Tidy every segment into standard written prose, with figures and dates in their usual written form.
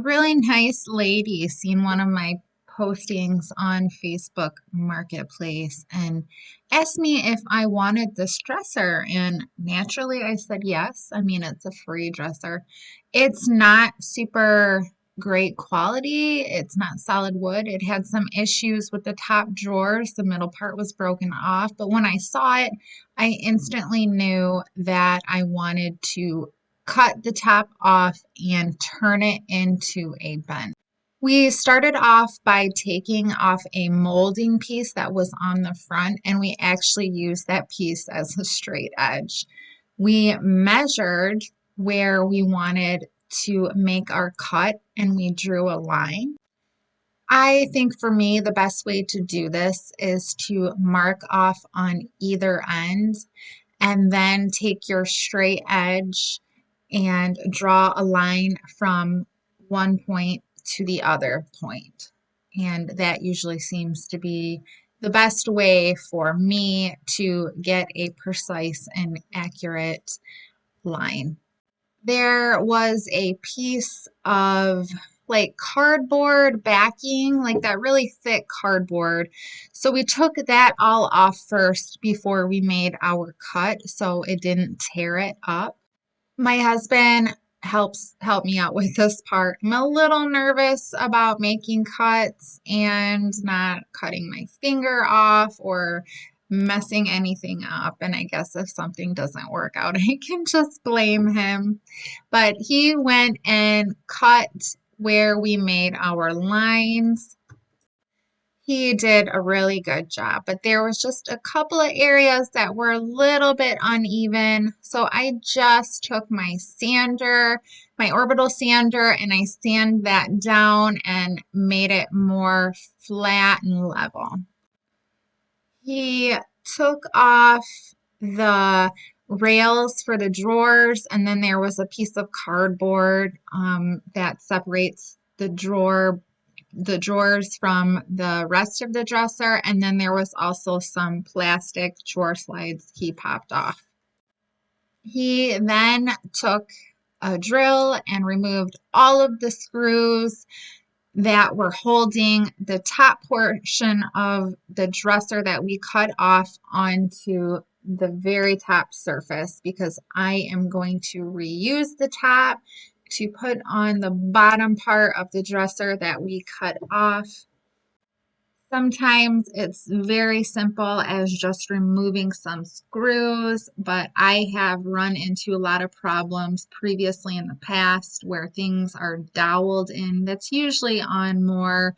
really nice lady seen one of my postings on Facebook Marketplace and asked me if I wanted this dresser. And naturally, I said yes. I mean, it's a free dresser. It's not super great quality, it's not solid wood. It had some issues with the top drawers, the middle part was broken off. But when I saw it, I instantly knew that I wanted to cut the top off and turn it into a bench. We started off by taking off a molding piece that was on the front, and we actually used that piece as a straight edge. We measured where we wanted to make our cut and we drew a line. I think for me, the best way to do this is to mark off on either end and then take your straight edge and draw a line from one point to the other point. And that usually seems to be the best way for me to get a precise and accurate line. There was a piece of like cardboard backing, like that really thick cardboard. So we took that all off first before we made our cut so it didn't tear it up. My husband help me out with this part. I'm a little nervous about making cuts and not cutting my finger off or messing anything up. And I guess if something doesn't work out, I can just blame him. But he went and cut where we made our lines. He did a really good job, but there was just a couple of areas that were a little bit uneven. So I just took my sander, my orbital sander, and I sanded that down and made it more flat and level. He took off the rails for the drawers, and then there was a piece of cardboard that separates the drawers from the rest of the dresser, and then there was also some plastic drawer slides he popped off. He then took a drill and removed all of the screws that were holding the top portion of the dresser that we cut off onto the very top surface, because I am going to reuse the top to put on the bottom part of the dresser that we cut off. Sometimes it's very simple as just removing some screws, but I have run into a lot of problems previously in the past where things are doweled in. That's usually on more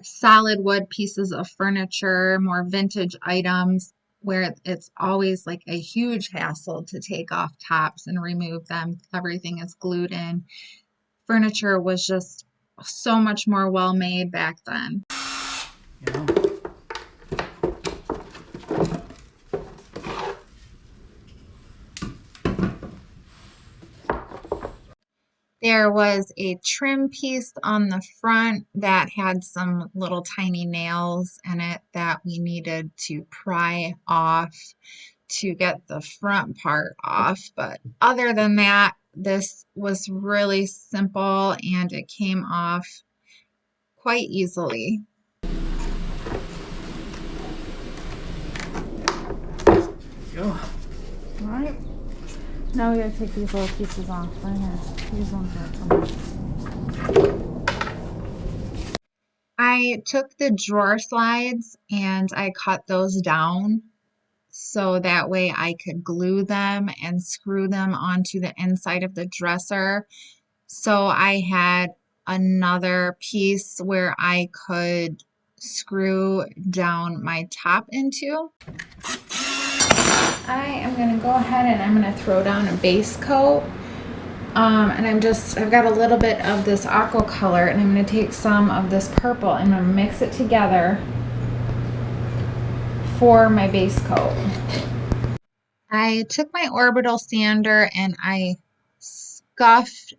solid wood pieces of furniture, more vintage items, where it's always like a huge hassle to take off tops and remove them. Everything is glued in. Furniture was just so much more well made back then. Yeah. There was a trim piece on the front that had some little tiny nails in it that we needed to pry off to get the front part off. But other than that, this was really simple and it came off quite easily. Go. All right. Now we gotta take these little pieces off. Right here. These ones are coming. I took the drawer slides and I cut those down so that way I could glue them and screw them onto the inside of the dresser. So I had another piece where I could screw down my top into. I am going to go ahead and I'm going to throw down a base coat. And I've got a little bit of this aqua color, and I'm going to take some of this purple and I'm going to mix it together for my base coat. I took my orbital sander and I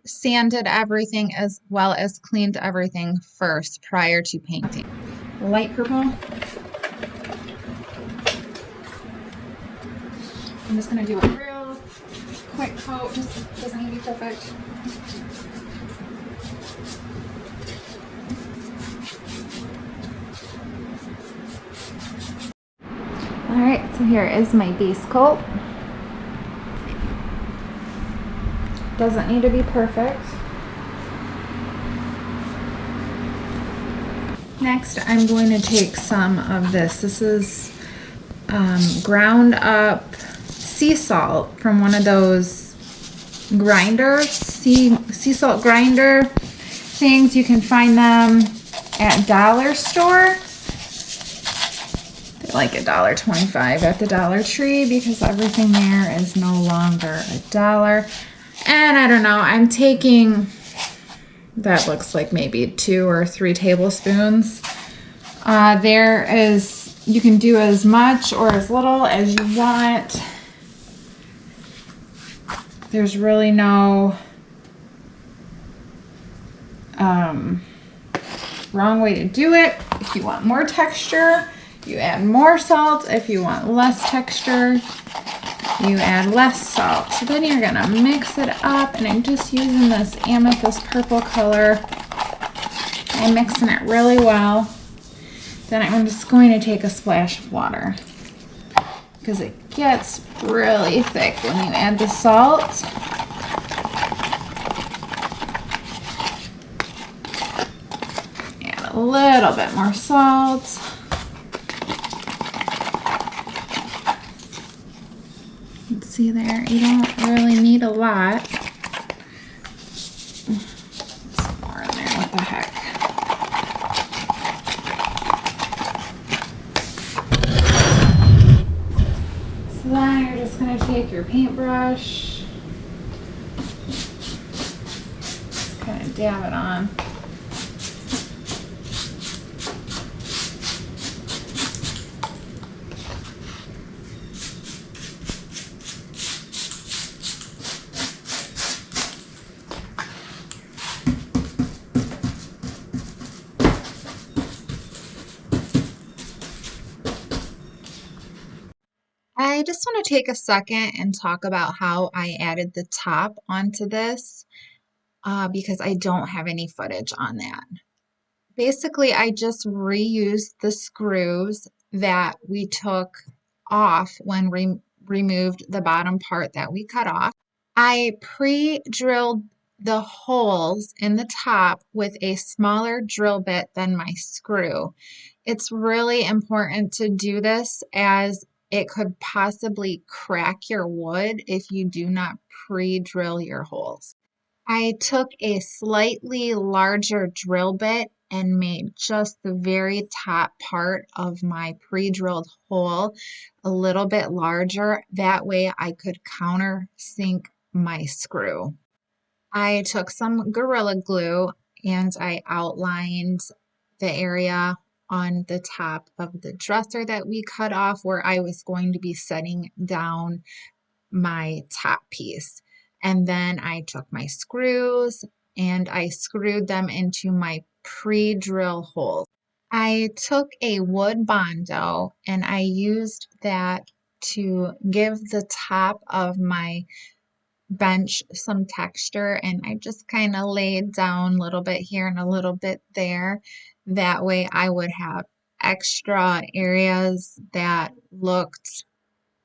sanded everything as well as cleaned everything first prior to painting. Light purple. I'm just going to do a real quick coat, just doesn't need to be perfect. So here is my base coat. Doesn't need to be perfect. Next, I'm going to take some of this. This is ground up sea salt from one of those grinders, sea salt grinder things. You can find them at dollar store. They're like $1.25 at the Dollar Tree because everything there is no longer $1. And I don't know, I'm taking, that looks like maybe 2 or 3 tablespoons. There is, you can do as much or as little as you want. There's really no wrong way to do it. If you want more texture, you add more salt. If you want less texture, you add less salt. So then you're gonna mix it up, and I'm just using this amethyst purple color. I'm mixing it really well. Then I'm just going to take a splash of water because it gets really thick when you add the salt. Add a little bit more salt. See there, you don't really need a lot. Some more in there, what the heck. So then you're just going to take your paintbrush, just kind of dab it on. I just want to take a second and talk about how I added the top onto this because I don't have any footage on that. Basically, I just reused the screws that we took off when we removed the bottom part that we cut off. I pre-drilled the holes in the top with a smaller drill bit than my screw. It's really important to do this as it could possibly crack your wood if you do not pre-drill your holes. I took a slightly larger drill bit and made just the very top part of my pre-drilled hole a little bit larger. That way I could countersink my screw. I took some Gorilla Glue and I outlined the area on the top of the dresser that we cut off where I was going to be setting down my top piece. And then I took my screws and I screwed them into my pre-drill hole. I took a wood Bondo and I used that to give the top of my bench some texture, and I just kind of laid down a little bit here and a little bit there. That way I would have extra areas that looked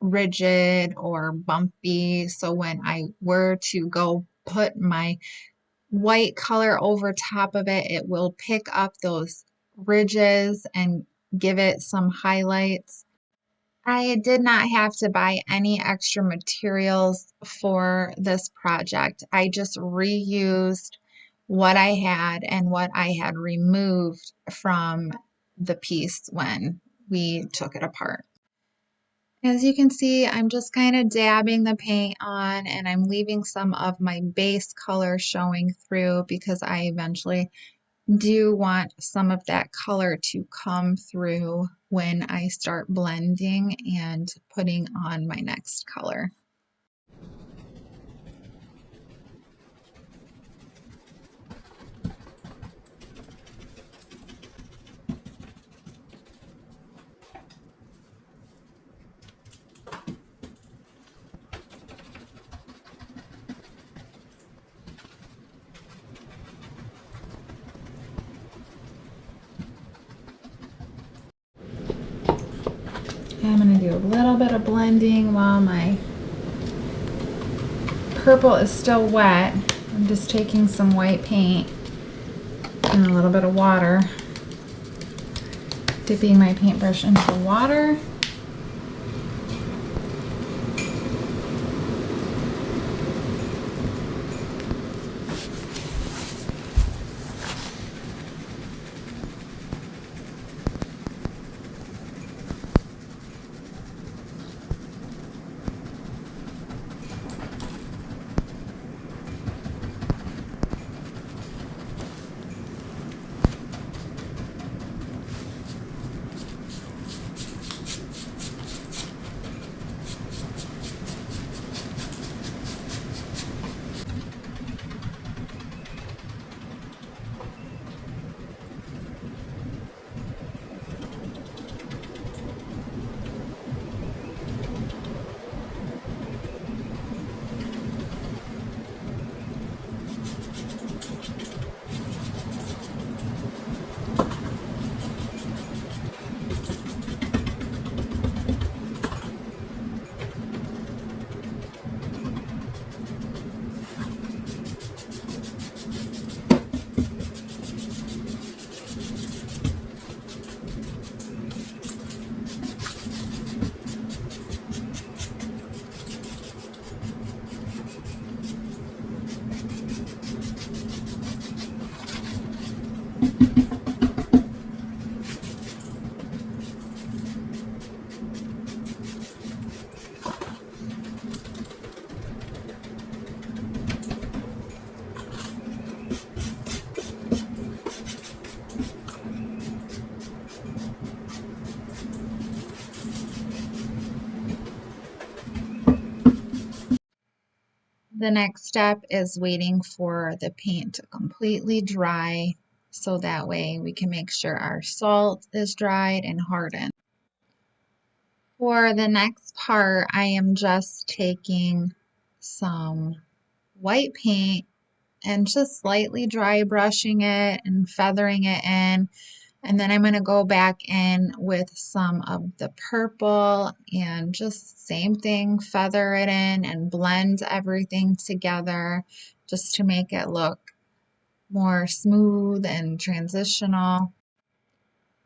rigid or bumpy. So when I were to go put my white color over top of it, it will pick up those ridges and give it some highlights. I did not have to buy any extra materials for this project. I just reused what I had and what I had removed from the piece when we took it apart. As you can see, I'm just kind of dabbing the paint on and I'm leaving some of my base color showing through because I eventually do want some of that color to come through when I start blending and putting on my next color. I'm going to do a little bit of blending while my purple is still wet. I'm just taking some white paint and a little bit of water, dipping my paintbrush into water. The next step is waiting for the paint to completely dry so that way we can make sure our salt is dried and hardened. For the next part, I am just taking some white paint and just slightly dry brushing it and feathering it in. And then I'm going to go back in with some of the purple and just same thing, feather it in and blend everything together just to make it look more smooth and transitional.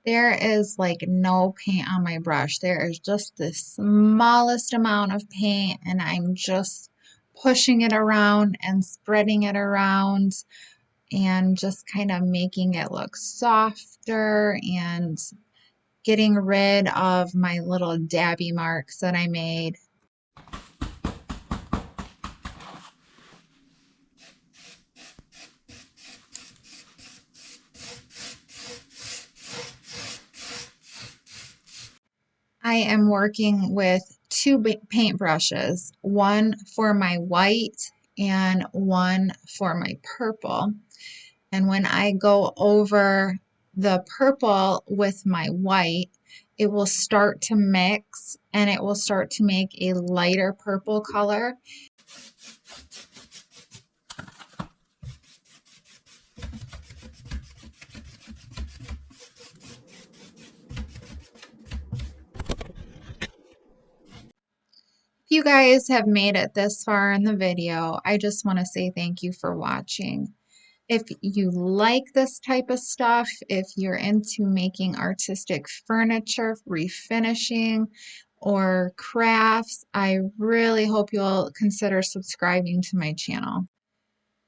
There is like no paint on my brush. There is just the smallest amount of paint and I'm just pushing it around and spreading it around and just kind of making it look softer and getting rid of my little dabby marks that I made. I am working with two paint brushes, one for my white and one for my purple. And when I go over the purple with my white, it will start to mix and it will start to make a lighter purple color. If you guys have made it this far in the video, I just want to say thank you for watching. If you like this type of stuff, if you're into making artistic furniture, refinishing, or crafts, I really hope you'll consider subscribing to my channel.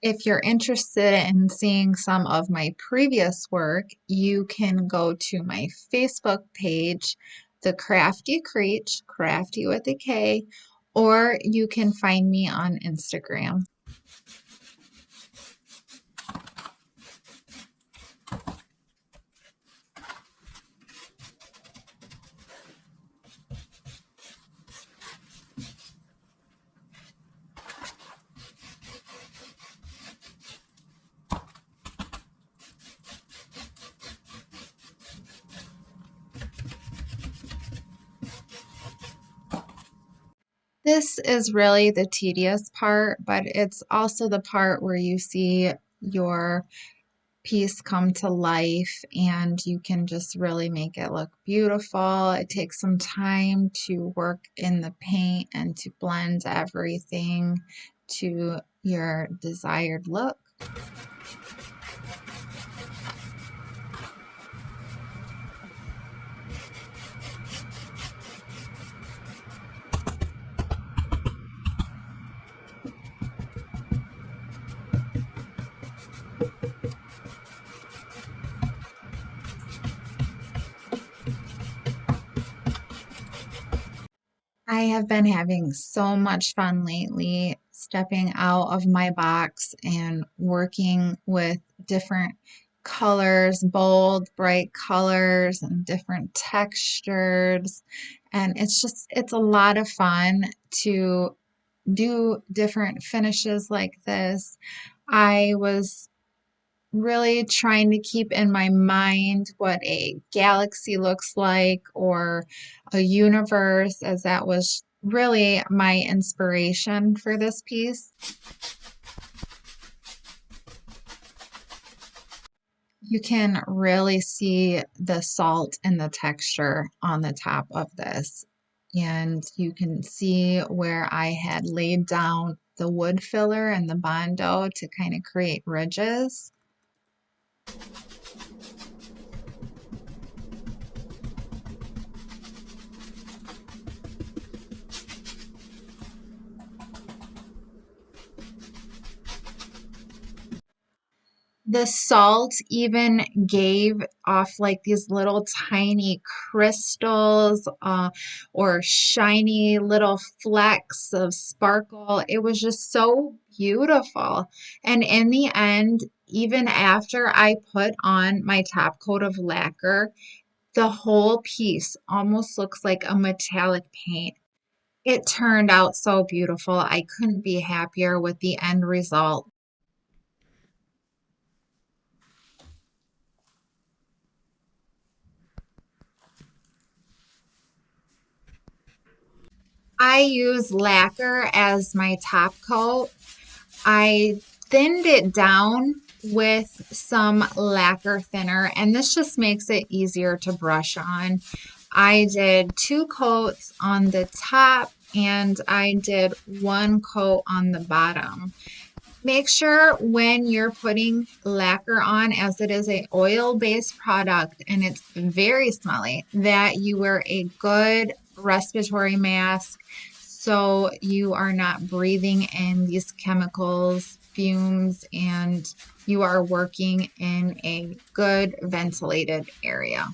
If you're interested in seeing some of my previous work, you can go to my Facebook page, The Crafty Creech, crafty with a K, or you can find me on Instagram. This is really the tedious part, but it's also the part where you see your piece come to life, and you can just really make it look beautiful. It takes some time to work in the paint and to blend everything to your desired look. I have been having so much fun lately stepping out of my box and working with different colors, bold, bright colors, and different textures. And it's a lot of fun to do different finishes like this. I was really trying to keep in my mind what a galaxy looks like or a universe, as that was really my inspiration for this piece. You can really see the salt and the texture on the top of this. And you can see where I had laid down the wood filler and the Bondo to kind of create ridges. The salt even gave off like these little tiny crystals or shiny little flecks of sparkle. It was just so beautiful. And in the end, even after I put on my top coat of lacquer, the whole piece almost looks like a metallic paint. It turned out so beautiful. I couldn't be happier with the end result. I use lacquer as my top coat. I thinned it down with some lacquer thinner, and this just makes it easier to brush on. I did 2 coats on the top and I did 1 coat on the bottom. Make sure when you're putting lacquer on, as it is a oil-based product and it's very smelly, that you wear a good respiratory mask so you are not breathing in these chemicals, fumes, and you are working in a good ventilated area.